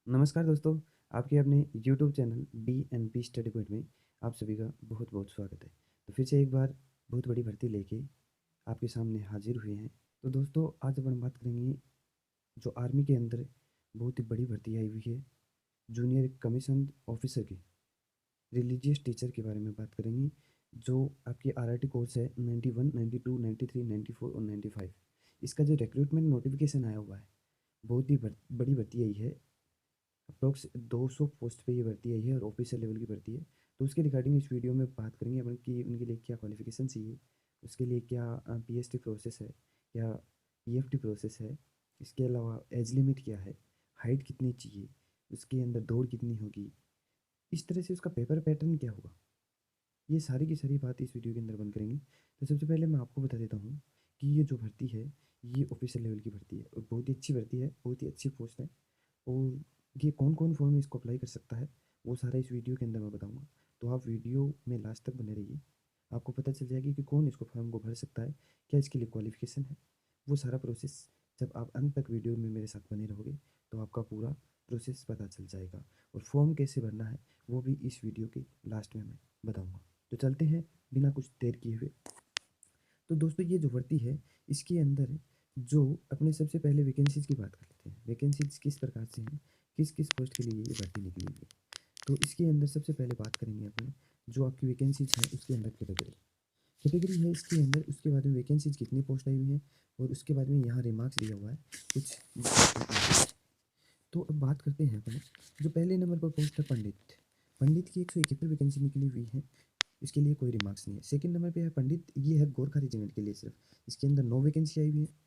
नमस्कार दोस्तों, आपके अपने YouTube channel DNP study point में आप सभी का बहुत-बहुत स्वागत है। तो फिर से एक बार बहुत बड़ी भर्ती लेके आपके सामने हाजिर हुए हैं। तो दोस्तों आज अपन बात करेंगे जो आर्मी के अंदर बहुत ही बड़ी भर्ती आई हुई है, जूनियर कमीशन ऑफिसर की, रिलीजियस टीचर के बारे में बात करेंगे, जो आपकी RRT कोर्स है 91, 92, 93, 94 और 95। इसका जो रिक्रूटमेंट नोटिफिकेशन आया हुआ है, बहुत ही बड़ी भर्ती आई है। अप्रोक्स 200 पोस्ट पे ये भर्ती आई है और ऑफिसर लेवल की भर्ती है। तो उसके रिगार्डिंग इस वीडियो में बात करेंगे अपन कि उनके लिए क्या क्वालिफिकेशन चाहिए, उसके लिए क्या PST प्रोसेस है या EFT प्रोसेस है, इसके अलावा एज लिमिट क्या है, हाइट कितनी चाहिए, उसके अंदर दौड़ कितनी होगी, इस तरह से उसका पेपर पैटर्न क्या होगा, ये सारी की सारी बात इस वीडियो के अंदर बंद करेंगे। तो सबसे पहले मैं आपको बता देता हूँ कि ये जो भर्ती है, ये ऑफिसर लेवल की भर्ती है और बहुत ही अच्छी भर्ती है, बहुत ही अच्छी पोस्ट है। और ये कौन-कौन फॉर्म इसको अप्लाई कर सकता है, वो सारा इस वीडियो के अंदर मैं बताऊँगा। तो आप वीडियो में लास्ट तक बने रहिए, आपको पता चल जाएगा कि कौन इसको फॉर्म को भर सकता है, क्या इसके लिए क्वालिफ़िकेशन है। वो सारा प्रोसेस जब आप अंत तक वीडियो में मेरे साथ बने रहोगे, तो आपका पूरा प्रोसेस पता चल जाएगा और फॉर्म कैसे भरना है, वो भी इस वीडियो के लास्ट में मैं बताऊँगा। तो चलते हैं बिना कुछ देर किए हुए। तो दोस्तों ये जो भर्ती है, इसके अंदर जो अपने सबसे पहले वैकेंसीज़ की बात कर लेते हैं। वैकेंसीज़ किस प्रकार से हैं, किस-किस पोस्ट के लिए ये भर्ती निकली हुई है। तो इसके अंदर सबसे पहले बात करेंगे अपन, जो आपकी वैकेंसीज़ है उसके अंदर कैटेगरी। कैटेगरी है इसके अंदर, उसके बाद में वैकेंसीज़ कितनी पोस्ट आई हुई हैं और उसके बाद में यहाँ रिमार्क्स दिया हुआ है कुछ। तो अब बात करते हैं अपन, जो पहले नंबर पर पोस्ट है पंडित। पंडित की 171 वैकेंसी निकली हुई है, इसके लिए कोई रिमार्क्स नहीं है। सेकंड नंबर पे है पंडित, ये है गोरखा रेजिमेंट के लिए सिर्फ, इसके अंदर 9 वैकेंसी आई हुई है।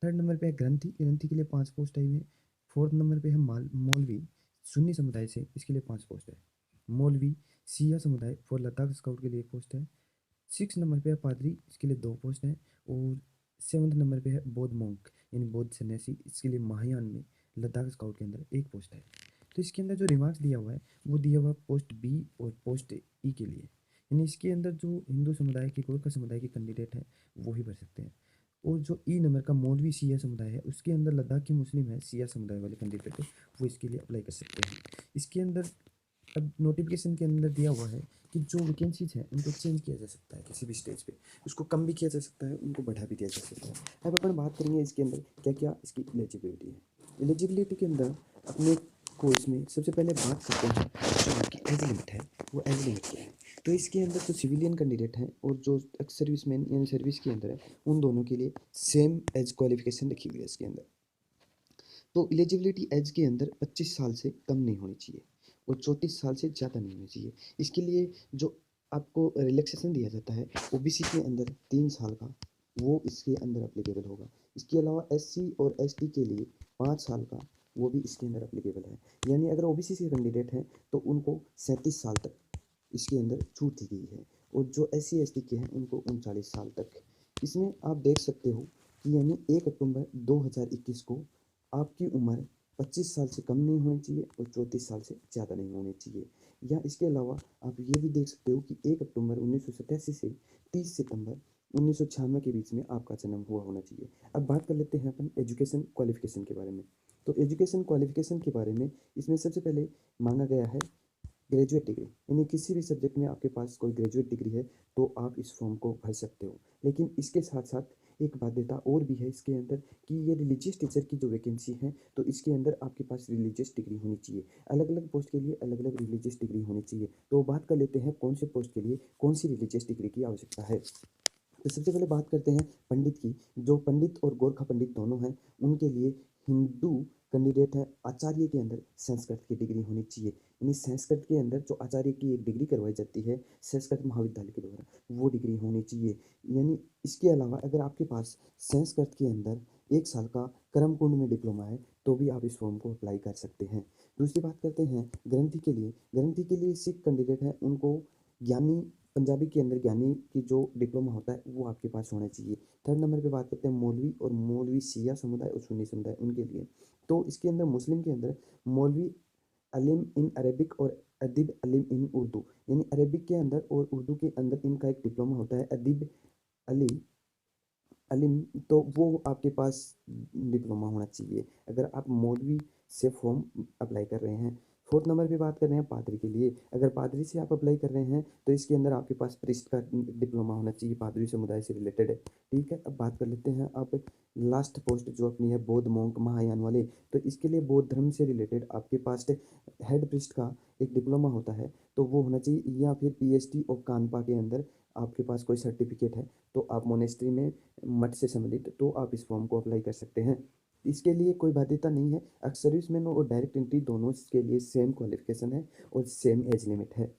थर्ड नंबर पे है ग्रंथी, ग्रंथी के लिए 5 पोस्ट आई हुई है। फोर्थ नंबर पे है मौलवी, सुन्नी समुदाय से, इसके लिए 5 पोस्ट है। मौलवी सिया समुदाय फॉर लद्दाख स्काउट के लिए 1 पोस्ट है। सिक्स नंबर पे है पादरी, इसके लिए 2 पोस्ट हैं। और सेवन्थ नंबर पे है बौद्ध मॉन्क यानी बौद्ध सन्यासी, इसके लिए महायान में लद्दाख स्काउट के अंदर 1 पोस्ट है। तो इसके अंदर जो रिमार्क्स दिया हुआ है, वो दिया हुआ है पोस्ट बी और पोस्ट ई के लिए, यानी इसके अंदर जो हिंदू समुदाय के, गोरखा समुदाय के कैंडिडेट हैं वो ही भर सकते हैं। और जो ई नंबर का मौलवी सिया समुदाय है, उसके अंदर लद्दाख के मुस्लिम है, सिया समुदाय वाले कैंडिडेट है, वो इसके लिए अप्लाई कर सकते हैं। इसके अंदर अब नोटिफिकेशन के अंदर दिया हुआ है कि जो वैकेंसीज हैं उनको चेंज किया जा सकता है किसी भी स्टेज पे, उसको कम भी किया जा सकता है, उनको बढ़ा भी दिया जा सकता है। अब अपन बात करेंगे इसके अंदर क्या क्या इसकी एलिजिबिलिटी है। एलिजिबिलिटी के अंदर अपने कोर्स में सबसे पहले बात करते हैं जो आपकी एज लिमिट है, वो एज लिमिट क्या है। तो इसके अंदर जो सिविलियन कैंडिडेट हैं और जो एक्स सर्विसमैन यानी सर्विस के अंदर है, उन दोनों के लिए सेम एज क्वालिफिकेशन रखी हुई है इसके अंदर। तो एलिजिबिलिटी एज के अंदर 25 साल से कम नहीं होनी चाहिए और 34 साल से ज़्यादा नहीं होनी चाहिए। इसके लिए जो आपको रिलैक्सेशन दिया जाता है OBC के अंदर 3 साल का, वो इसके अंदर अप्लीकेबल होगा। इसके अलावा SC और ST के लिए 5 साल का, वो भी इसके अंदर अप्लीकेबल है। यानी अगर OBC से कैंडिडेट हैं तो उनको 37 साल तक इसके अंदर छूट दी गई है और जो SC ST के हैं उनको 39 साल तक। इसमें आप देख सकते हो कि यानी 1 अक्टूबर 2021 को आपकी उम्र 25 साल से कम नहीं होनी चाहिए और 34 साल से ज़्यादा नहीं होनी चाहिए। या इसके अलावा आप ये भी देख सकते हो कि 1 अक्टूबर 1987 से 30 सितंबर 1996 के बीच में आपका जन्म हुआ होना चाहिए। अब बात कर लेते हैं अपन एजुकेशन क्वालिफिकेशन के बारे में। तो एजुकेशन क्वालिफिकेशन के बारे में इसमें सबसे पहले मांगा गया है ग्रेजुएट डिग्री, यानी किसी भी सब्जेक्ट में आपके पास कोई ग्रेजुएट डिग्री है तो आप इस फॉर्म को भर सकते हो। लेकिन इसके साथ साथ एक बाध्यता और भी है इसके अंदर कि ये रिलीजियस टीचर की जो वैकेंसी है, तो इसके अंदर आपके पास रिलीजियस डिग्री होनी चाहिए। अलग अलग पोस्ट के लिए अलग अलग रिलीजियस डिग्री होनी चाहिए। तो बात कर लेते हैं कौन से पोस्ट के लिए कौन सी रिलीजियस डिग्री की आवश्यकता है। तो सबसे पहले बात करते हैं पंडित की। जो पंडित और गोरखा पंडित दोनों हैं, उनके लिए हिंदू कैंडिडेट है, आचार्य के अंदर संस्कृत की डिग्री होनी चाहिए। यानी संस्कृत के अंदर जो आचार्य की एक डिग्री करवाई जाती है संस्कृत महाविद्यालय के द्वारा, वो डिग्री होनी चाहिए। यानी इसके अलावा अगर आपके पास संस्कृत के अंदर 1 साल का कर्म कुंड में डिप्लोमा है तो भी आप इस फॉर्म को अप्लाई कर सकते हैं। दूसरी बात करते हैं ग्रंथी के लिए। ग्रंथी के लिए सिख कैंडिडेट हैं, उनको ज्ञानी, पंजाबी के अंदर ज्ञानी की जो डिप्लोमा होता है वो आपके पास होना चाहिए। थर्ड नंबर पे बात करते हैं मौलवी और मौलवी सिया समुदाय और सुन्नी समुदाय, उनके लिए। तो इसके अंदर मुस्लिम के अंदर मौलवी अलिम इन अरेबिक और अदीब अलिम इन उर्दू, यानी अरेबिक के अंदर और उर्दू के अंदर इनका एक डिप्लोमा होता है अदीब अली अलिम, तो वो आपके पास डिप्लोमा होना चाहिए। अगर आप मौलवी से फॉर्म अप्लाई कर रहे हैं। 4th नंबर पे बात कर रहे हैं पादरी के लिए। अगर पादरी से आप अप्लाई कर रहे हैं तो इसके अंदर आपके पास प्रीस्ट का डिप्लोमा होना चाहिए, पादरी समुदाय से रिलेटेड है। ठीक है, अब बात कर लेते हैं आप लास्ट पोस्ट जो अपनी है बौद्ध मॉन्क महायान वाले। तो इसके लिए बौद्ध धर्म से रिलेटेड आपके पास हेड प्रीस्ट का एक डिप्लोमा होता है तो वो होना चाहिए, या फिर पीएचडी ऑफ कानपा के अंदर आपके पास कोई सर्टिफिकेट है तो आप मोनेस्ट्री में मठ से संबंधित तो आप इस फॉर्म को अप्लाई कर सकते हैं। इसके लिए कोई बाध्यता नहीं है, सर्विसमैन और डायरेक्ट एंट्री दोनों के लिए सेम क्वालिफिकेशन है और सेम एज लिमिट है।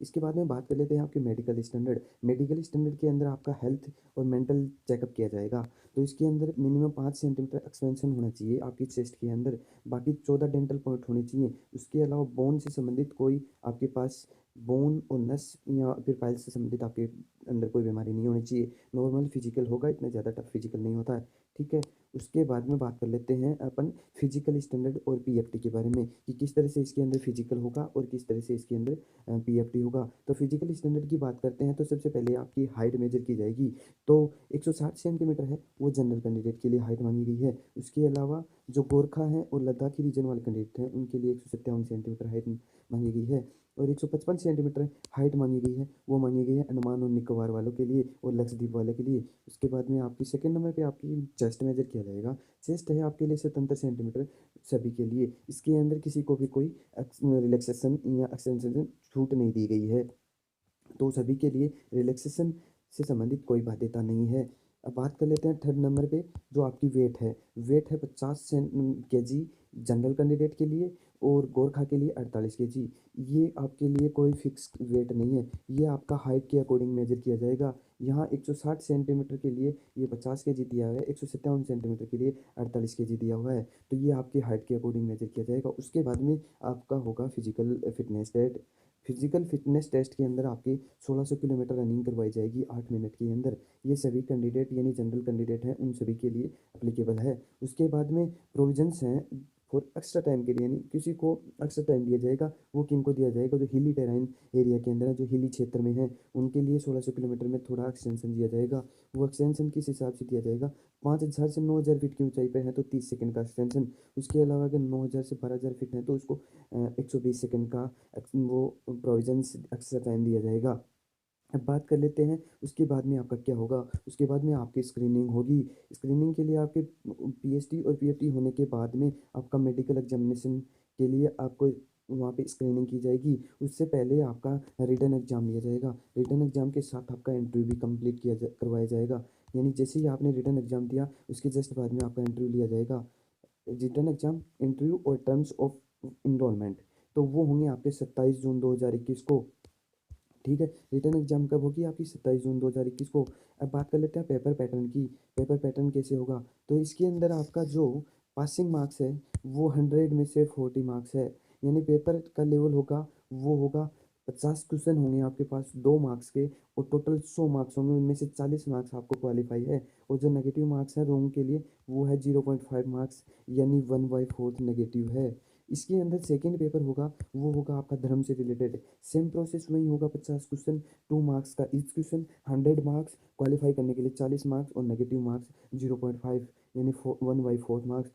इसके बाद में बात कर लेते हैं आपके मेडिकल स्टैंडर्ड। मेडिकल स्टैंडर्ड के अंदर आपका हेल्थ और मेंटल चेकअप किया जाएगा। तो इसके अंदर मिनिमम 5 सेंटीमीटर एक्सपेंशन होना चाहिए आपकी चेस्ट के अंदर, बाकी 14 डेंटल पॉइंट होने चाहिए। उसके अलावा बोन से संबंधित कोई आपके पास बोन और नस या फिर फाइल से संबंधित आपके अंदर कोई बीमारी नहीं होनी चाहिए। नॉर्मल फिजिकल होगा, इतना ज़्यादा टफ फिजिकल नहीं होता है। ठीक है, उसके बाद में बात कर लेते हैं अपन फिजिकल स्टैंडर्ड और पीएफटी के बारे में कि किस तरह से इसके अंदर फिजिकल होगा और किस तरह से इसके अंदर पीएफटी होगा। तो फिजिकल स्टैंडर्ड की बात करते हैं तो सबसे पहले आपकी हाइट मेजर की जाएगी। तो 160 सेंटीमीटर है वो जनरल कैंडिडेट के लिए हाइट मांगी गई है। उसके अलावा जो गोरखा हैं और लद्दाखी रीजन वाले कैंडिडेट हैं उनके लिए 157 सेंटीमीटर हाइट मांगी गई है। और 155 सेंटीमीटर हाइट मांगी गई है, वो मांगी गई है अंडमान और निकोबार वालों के लिए और लक्षद्वीप वाले के लिए। उसके बाद में आपकी सेकंड नंबर पे आपकी चेस्ट मेजर किया जाएगा। चेस्ट है आपके लिए 77 सेंटीमीटर सभी के लिए। इसके अंदर किसी को भी कोई रिलैक्सेशन या एक्सटेंशन छूट नहीं दी गई है, तो सभी के लिए रिलैक्सेशन से संबंधित कोई बाध्यता नहीं है। अब बात कर लेते हैं थर्ड नंबर पे जो आपकी वेट है। वेट है 50 केजी जनरल कैंडिडेट के लिए और गोरखा के लिए 48 केजी। ये आपके लिए कोई फिक्स वेट नहीं है, ये आपका हाइट के अकॉर्डिंग मेजर किया जाएगा। यहाँ 160 सेंटीमीटर के लिए ये 50 केजी दिया हुआ है, 157 सेंटीमीटर के लिए 48 केजी दिया हुआ है। तो ये आपकी हाइट के अकॉर्डिंग मेजर किया जाएगा। उसके बाद में आपका होगा physical fitness test. Physical fitness test के अंदर आपकी 1600 किलोमीटर रनिंग करवाई जाएगी 8 मिनट के अंदर। ये सभी कैंडिडेट यानी जनरल कैंडिडेट हैं उन सभी के लिए अप्लीकेबल है। उसके बाद में प्रोविजंस हैं फॉर एक्स्ट्रा टाइम के लिए, यानी किसी को एक्स्ट्रा टाइम दिया जाएगा। वो किन को दिया जाएगा, जो हिली टेराइन एरिया के अंदर है, जो हिली क्षेत्र में है, उनके लिए 1600 किलोमीटर में थोड़ा एक्सटेंशन दिया जाएगा। वो एक्सटेंशन किस हिसाब से दिया जाएगा, 5000 से 9000 फीट की ऊंचाई पर है तो 30 सेकंड का एक्सटेंशन। उसके अलावा अगर 9000 से 12000 फीट है तो उसको 120 सेकंड का वो प्रोविजंस एक्स्ट्रा टाइम दिया जाएगा। अब बात कर लेते हैं उसके बाद में आपका क्या होगा। उसके बाद में आपकी स्क्रीनिंग होगी। स्क्रीनिंग के लिए आपके पीएचडी और पीएफटी होने के बाद में आपका मेडिकल एग्जामिनेशन के लिए आपको वहाँ पे स्क्रीनिंग की जाएगी। उससे पहले आपका रिटन एग्जाम लिया जाएगा। रिटन एग्जाम के साथ आपका इंटरव्यू भी कंप्लीट करवाया जाएगा। यानी जैसे ही आपने रिटन एग्जाम दिया उसके जस्ट बाद में आपका इंटरव्यू लिया जाएगा। रिटन एग्जाम, इंटरव्यू और टर्म्स ऑफ इनरोलमेंट तो वो होंगे आपके 27 जून 2021 को। ठीक है, रिटर्न एग्जाम कब होगी आपकी, 27 जून 2021 को। अब बात कर लेते हैं पेपर पैटर्न की। पेपर पैटर्न कैसे होगा, तो इसके अंदर आपका जो पासिंग मार्क्स है वो 100 में से 40 मार्क्स है। यानी पेपर का लेवल होगा वो होगा 50 क्वेश्चन होंगे आपके पास 2 मार्क्स के और टोटल 100 मार्क्स होंगे, उनमें से 40 मार्क्स आपको क्वालिफाई है। और जो नेगेटिव मार्क्स है रोंग के लिए वो है 0.5 मार्क्स, यानी 1/4 नेगेटिव है। इसके अंदर सेकेंड पेपर होगा वो होगा आपका धर्म से रिलेटेड। सेम प्रोसेस वही होगा, 50 क्वेश्चन, 2 मार्क्स का ईच क्वेश्चन, 100 मार्क्स, क्वालिफाई करने के लिए 40 मार्क्स और नेगेटिव मार्क्स 0.5 यानी 1/4 मार्क्स।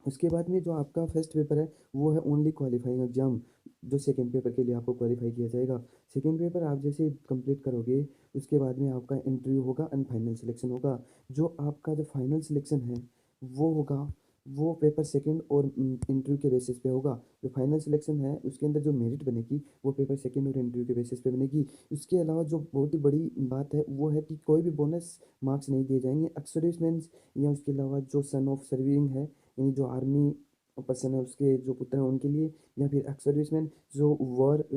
उसके बाद में जो आपका फर्स्ट पेपर है वो है ओनली क्वालिफाइंग एग्जाम, जो सेकेंड पेपर के लिए आपको क्वालिफाई किया जाएगा। सेकेंड पेपर आप जैसे कंप्लीट करोगे उसके बाद में आपका इंटरव्यू होगा एंड फाइनल सिलेक्शन होगा। जो आपका जो फाइनल सिलेक्शन है वो होगा वो पेपर सेकंड और इंटरव्यू के बेसिस पे होगा। जो फाइनल सिलेक्शन है उसके अंदर जो मेरिट बनेगी वो पेपर सेकंड और इंटरव्यू के बेसिस पे बनेगी। उसके अलावा जो बहुत ही बड़ी बात है वो है कि कोई भी बोनस मार्क्स नहीं दिए जाएंगे एक्स सर्विसमैन या उसके अलावा जो सन ऑफ सर्विंग है, यानी जो आर्मी पर्सन है उसके जो पुत्र हैं उनके लिए, या फिर एक्स सर्विसमैन जो वॉर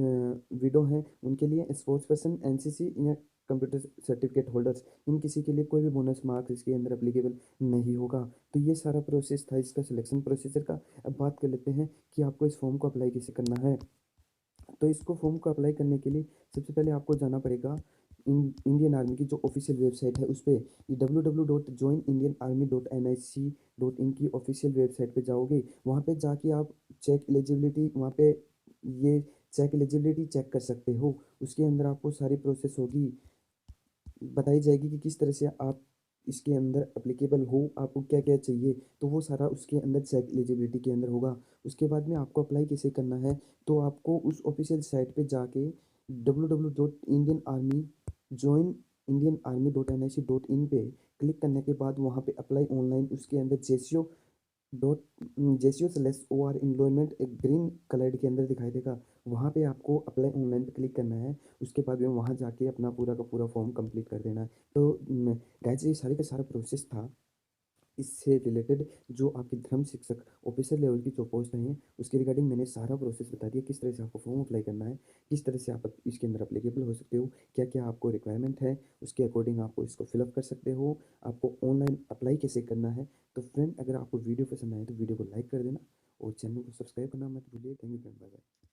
विडो हैं उनके लिए, स्पोर्ट्स पर्सन, एनसीसी या कंप्यूटर सर्टिफिकेट होल्डर्स, इन किसी के लिए कोई भी बोनस मार्क्स इसके अंदर अप्लीकेबल नहीं होगा। तो ये सारा प्रोसेस था इसका सिलेक्शन प्रोसीजर का। अब बात कर लेते हैं कि आपको इस फॉर्म को अप्लाई कैसे करना है। तो इसको फॉर्म को अप्लाई करने के लिए सबसे पहले आपको जाना पड़ेगा इंडियन आर्मी की जो ऑफिशियल वेबसाइट है उस पर, www.joinindianarmy.nic.in की ऑफिशियल वेबसाइट पे जाओगे। वहाँ पे जाके आप चेक एलिजिबिलिटी, वहाँ पे ये चेक एलिजिबिलिटी चेक कर सकते हो। उसके अंदर आपको सारी प्रोसेस होगी, बताई जाएगी कि किस तरह से आप इसके अंदर एप्लीकेबल हो, आपको क्या-क्या चाहिए, तो वो सारा उसके अंदर चेक एलिजिबिलिटी के अंदर होगा। उसके बाद में आपको अप्लाई कैसे करना है, तो आपको उस ऑफ़िशियल साइट पे जाके www.joinindianarmy.nic.in पे क्लिक करने के बाद वहाँ पे अप्लाई ऑनलाइन उसके अंदर डॉट जेसीओ/ओआर एनरोलमेंट एक ग्रीन कलर के अंदर दिखाई देगा। वहाँ पे आपको अप्लाई ऑनलाइन पे क्लिक करना है। उसके बाद में वहाँ जाके अपना पूरा का पूरा फॉर्म कंप्लीट कर देना है। तो गाइस ये सारे का सारा प्रोसेस था। इससे रिलेटेड जो आपके धर्म शिक्षक ऑफिसर लेवल की जो पोस्ट हैं, उसके रिगार्डिंग मैंने सारा प्रोसेस बता दिया, किस तरह से आपको फॉर्म अप्लाई करना है, किस तरह से आप इसके अंदर एप्लीकेबल हो सकते हो, क्या-क्या आपको रिक्वायरमेंट है, उसके अकॉर्डिंग आपको इसको फिल अप कर सकते हो, आपको ऑनलाइन अप्लाई कैसे करना है। तो फ्रेंड अगर आपको वीडियो पसंद आए तो वीडियो को लाइक कर देना और चैनल को सब्सक्राइब करना मत भूलिए। Thank you friend, bye bye.